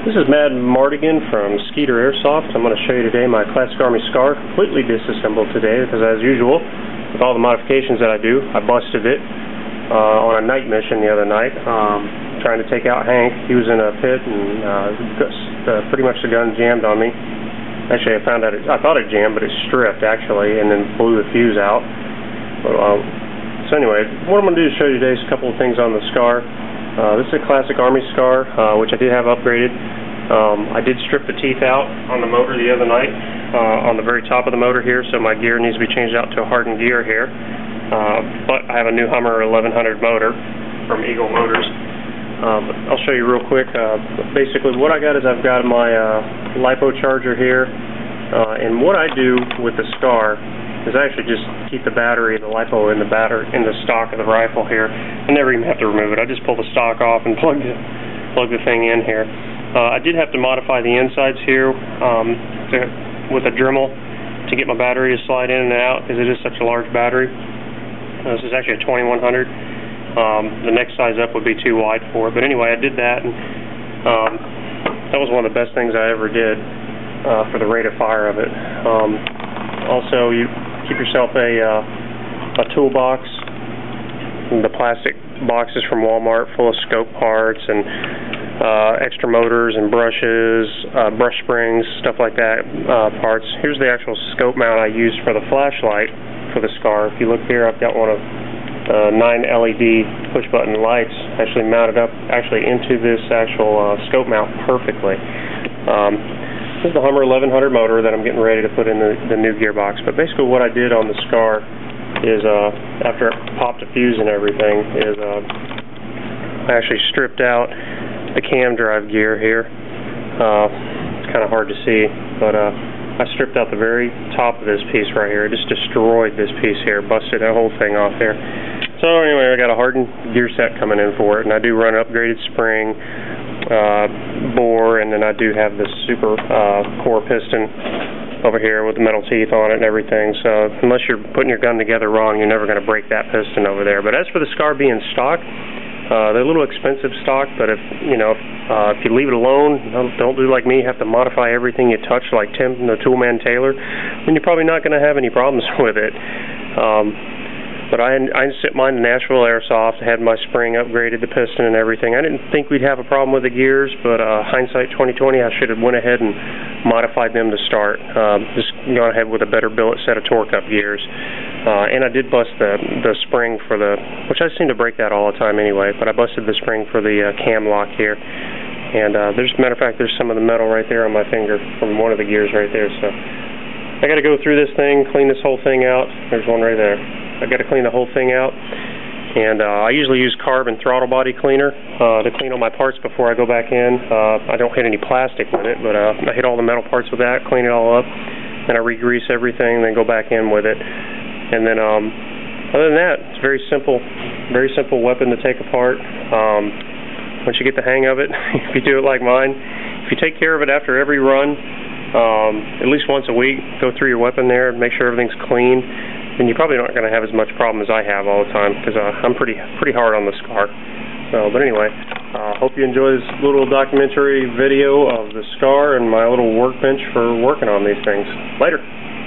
This is Matt Mardigan from Skeeter Airsoft. I'm going to show you today my Classic Army Scar, completely disassembled today because, as usual, with all the modifications that I do, I busted it on a night mission the other night, trying to take out Hank. He was in a pit and pretty much the gun jammed on me. Actually, I thought it jammed, but it stripped actually, and then blew the fuse out. So anyway, what I'm going to do is show you today is a couple of things on the Scar. This is a Classic Army Scar, which I did have upgraded. I did strip the teeth out on the motor the other night, on the very top of the motor here, so my gear needs to be changed out to a hardened gear here. But I have a new Hummer 1100 motor from Eagle Motors. But I'll show you real quick. Basically what I got is I've got my LiPo charger here, and what I do with the Scar is I actually just keep the battery, the LiPo in the stock of the rifle here. I never even have to remove it. I just pull the stock off and plug the thing in here. I did have to modify the insides here with a Dremel to get my battery to slide in and out because it is such a large battery. This is actually a 2100. The next size up would be too wide for it. But anyway, I did that, and that was one of the best things I ever did for the rate of fire of it. Also, you keep yourself a toolbox. The plastic boxes from Walmart full of scope parts and extra motors and brushes, brush springs, stuff like that, parts. Here's the actual scope mount I used for the flashlight for the Scar. If you look here, I've got one of 9 LED push button lights actually mounted up into this actual scope mount perfectly. This is the Hummer 1100 motor that I'm getting ready to put in the new gearbox. But basically what I did on the Scar is, after I popped a fuse and everything, is I actually stripped out the cam drive gear here. It's kind of hard to see, but I stripped out the very top of this piece right here. I just destroyed this piece here, busted that whole thing off here. So anyway, I got a hardened gear set coming in for it, and I do run an upgraded spring, bore, and then I do have this super core piston over here with the metal teeth on it and everything. So unless you're putting your gun together wrong, you're never going to break that piston over there. But as for the Scar being stock, they're a little expensive stock, but if you leave it alone, don't do like me, have to modify everything you touch like Tim the Toolman Taylor, then you're probably not going to have any problems with it. But I sent mine to Nashville Airsoft, had my spring upgraded, the piston and everything. I didn't think we'd have a problem with the gears, but hindsight 2020, I should have went ahead and modified them to start. Just gone ahead with a better billet set of torque up gears. And I did bust the spring for which I seem to break that all the time anyway, but I busted the spring for the cam lock here. And there's, matter of fact, there's some of the metal right there on my finger from one of the gears right there. So I got to go through this thing, clean this whole thing out. There's one right there. I got to clean the whole thing out, and I usually use carb and throttle body cleaner to clean all my parts before I go back in. I don't hit any plastic with it, but I hit all the metal parts with that, clean it all up, and I re-grease everything, then go back in with it. And then other than that, it's very simple weapon to take apart. Once you get the hang of it, if you do it like mine, if you take care of it after every run, at least once a week, go through your weapon there and make sure everything's clean, then you're probably not going to have as much problem as I have all the time, because I'm pretty hard on the Scar. So, but anyway, hope you enjoy this little documentary video of the Scar and my little workbench for working on these things. Later.